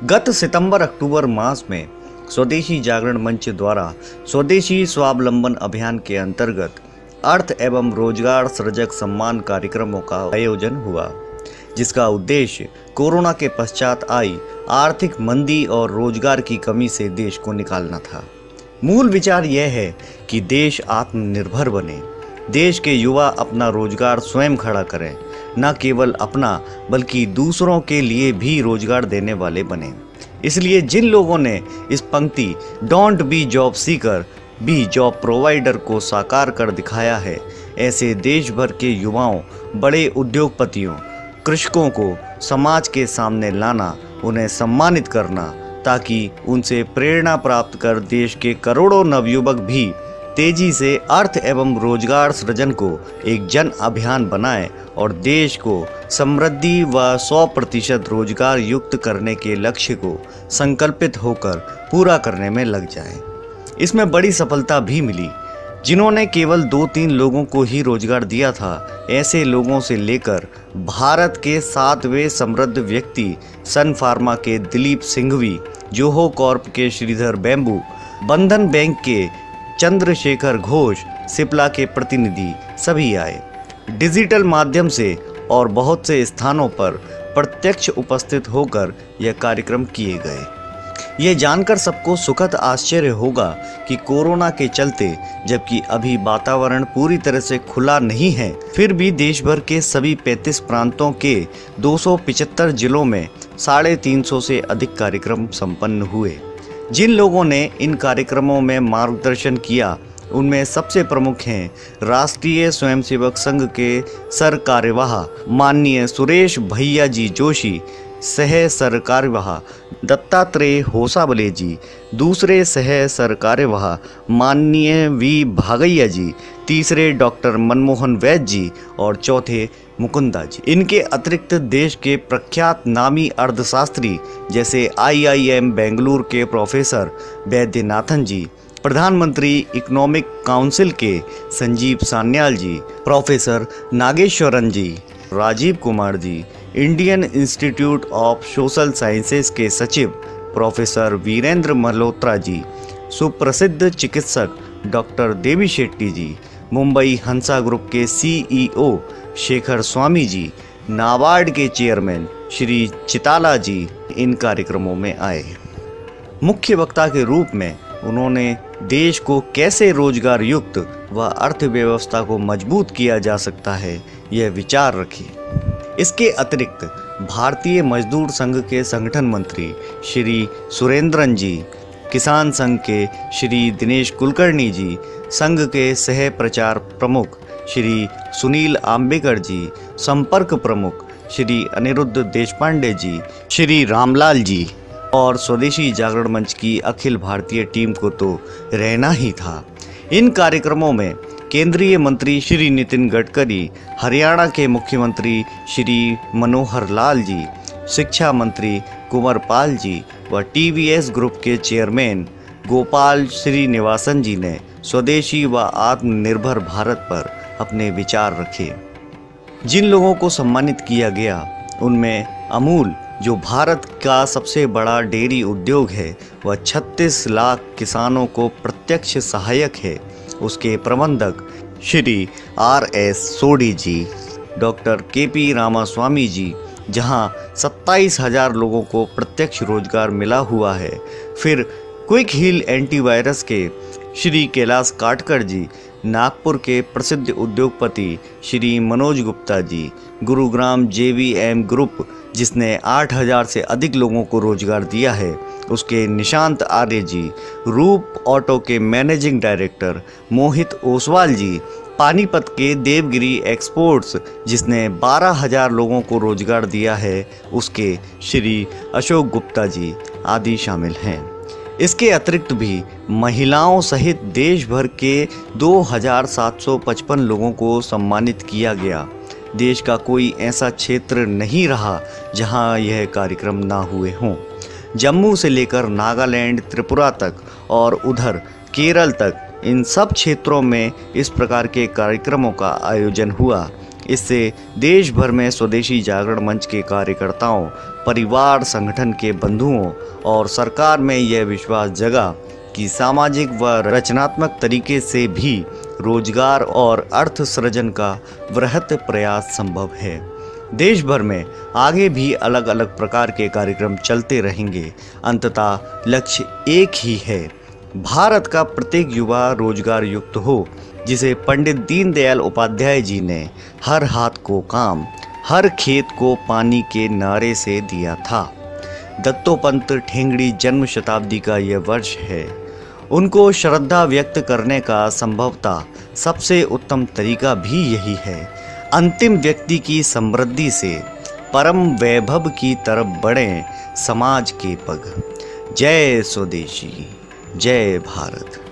गत सितंबर-अक्टूबर मास में स्वदेशी जागरण मंच द्वारा स्वदेशी स्वावलंबन अभियान के अंतर्गत अर्थ एवं रोजगार सृजक सम्मान कार्यक्रमों का आयोजन हुआ, जिसका उद्देश्य कोरोना के पश्चात आई आर्थिक मंदी और रोजगार की कमी से देश को निकालना था। मूल विचार यह है कि देश आत्मनिर्भर बने, देश के युवा अपना रोजगार स्वयं खड़ा करें, न केवल अपना बल्कि दूसरों के लिए भी रोजगार देने वाले बने। इसलिए जिन लोगों ने इस पंक्ति don't be job seeker be job provider को साकार कर दिखाया है, ऐसे देश भर के युवाओं, बड़े उद्योगपतियों, कृषकों को समाज के सामने लाना, उन्हें सम्मानित करना, ताकि उनसे प्रेरणा प्राप्त कर देश के करोड़ों नवयुवक भी तेजी से अर्थ एवं रोजगार सृजन को एक जन अभियान बनाएं और देश को समृद्धि व 100% रोजगार युक्त करने के लक्ष्य को संकल्पित होकर पूरा करने में लग जाएं। इसमें बड़ी सफलता भी मिली। जिन्होंने केवल 2-3 लोगों को ही रोजगार दिया था, ऐसे लोगों से लेकर भारत के 7वें समृद्ध व्यक्ति सन फार्मा के दिलीप सिंघवी, जोहो कॉर्प के श्रीधर बेम्बू, बंधन बैंक के चंद्रशेखर घोष, सिप्ला के प्रतिनिधि सभी आए। डिजिटल माध्यम से और बहुत से स्थानों पर प्रत्यक्ष उपस्थित होकर यह कार्यक्रम किए गए। यह जानकर सबको सुखद आश्चर्य होगा कि कोरोना के चलते, जबकि अभी वातावरण पूरी तरह से खुला नहीं है, फिर भी देश भर के सभी 35 प्रांतों के 275 जिलों में 350 से अधिक कार्यक्रम संपन्न हुए। जिन लोगों ने इन कार्यक्रमों में मार्गदर्शन किया, उनमें सबसे प्रमुख हैं राष्ट्रीय स्वयंसेवक संघ के सर कार्यवाह माननीय सुरेश भैया जी जोशी, सह सर कार्यवाह दत्तात्रेय होसाबले जी, दूसरे सह सर कार्यवाह माननीय वी भागैया जी, तीसरे डॉक्टर मनमोहन वैद्य जी और चौथे मुकुंदा जी। इनके अतिरिक्त देश के प्रख्यात नामी अर्थशास्त्री जैसे IIM बेंगलुरु के प्रोफेसर वैद्यनाथन जी, प्रधानमंत्री इकोनॉमिक काउंसिल के Sanjeev Sanyal ji, professor Nageswaran ji, Rajiv Kumar ji, Indian institute of social sciences के सचिव प्रोफेसर वीरेंद्र मल्होत्रा जी, सुप्रसिद्ध चिकित्सक डॉक्टर देवी शेट्टी जी, मुंबई हंसा ग्रुप के CEO शेखर स्वामी जी, नाबार्ड के चेयरमैन श्री चिताला जी इन कार्यक्रमों में आए। मुख्य वक्ता के रूप में उन्होंने देश को कैसे रोजगार युक्त व अर्थव्यवस्था को मजबूत किया जा सकता है, यह विचार रखे। इसके अतिरिक्त भारतीय मजदूर संघ के संगठन मंत्री श्री सुरेंद्रन जी, किसान संघ के श्री दिनेश कुलकर्णी जी, संघ के सह प्रचार प्रमुख श्री सुनील आम्बेकर जी, संपर्क प्रमुख श्री अनिरुद्ध देशपांडे जी, श्री रामलाल जी और स्वदेशी जागरण मंच की अखिल भारतीय टीम को तो रहना ही था। इन कार्यक्रमों में केंद्रीय मंत्री श्री नितिन गडकरी, हरियाणा के मुख्यमंत्री श्री मनोहर लाल जी, शिक्षा मंत्री कुंवर पाल जी व TVS ग्रुप के चेयरमैन गोपाल श्रीनिवासन जी ने स्वदेशी व आत्मनिर्भर भारत पर अपने विचार रखे। जिन लोगों को सम्मानित किया गया, उनमें अमूल, जो भारत का सबसे बड़ा डेयरी उद्योग है, वह 36 लाख किसानों को प्रत्यक्ष सहायक है, उसके प्रबंधक श्री RS सोडी जी, डॉक्टर KP रामास्वामी जी, जहां 27,000 लोगों को प्रत्यक्ष रोजगार मिला हुआ है। फिर क्विक हील एंटीवायरस के श्री कैलाश काटकर जी, नागपुर के प्रसिद्ध उद्योगपति श्री मनोज गुप्ता जी, गुरुग्राम JVM ग्रुप जिसने 8,000 से अधिक लोगों को रोजगार दिया है, उसके निशांत आर्य जी, रूप ऑटो के मैनेजिंग डायरेक्टर मोहित ओसवाल जी, पानीपत के देवगिरी एक्सपोर्ट्स जिसने 12,000 लोगों को रोजगार दिया है, उसके श्री अशोक गुप्ता जी आदि शामिल हैं। इसके अतिरिक्त भी महिलाओं सहित देश भर के 2,755 लोगों को सम्मानित किया गया। देश का कोई ऐसा क्षेत्र नहीं रहा जहां यह कार्यक्रम ना हुए हों। जम्मू से लेकर नागालैंड, त्रिपुरा तक और उधर केरल तक, इन सब क्षेत्रों में इस प्रकार के कार्यक्रमों का आयोजन हुआ। इससे देश भर में स्वदेशी जागरण मंच के कार्यकर्ताओं, परिवार, संगठन के बंधुओं और सरकार में यह विश्वास जगा कि सामाजिक व रचनात्मक तरीके से भी रोजगार और अर्थ सृजन का वृहत प्रयास संभव है। देश भर में आगे भी अलग अलग प्रकार के कार्यक्रम चलते रहेंगे। अंततः लक्ष्य एक ही है, भारत का प्रत्येक युवा रोजगार युक्त हो, जिसे पंडित दीनदयाल उपाध्याय जी ने हर हाथ को काम, हर खेत को पानी के नारे से दिया था। दत्तोपंत ठेंगड़ी जन्म शताब्दी का यह वर्ष है। उनको श्रद्धा व्यक्त करने का संभवतः सबसे उत्तम तरीका भी यही है। अंतिम व्यक्ति की समृद्धि से परम वैभव की तरफ बढ़ें समाज के पग। जय स्वदेशी, जय भारत।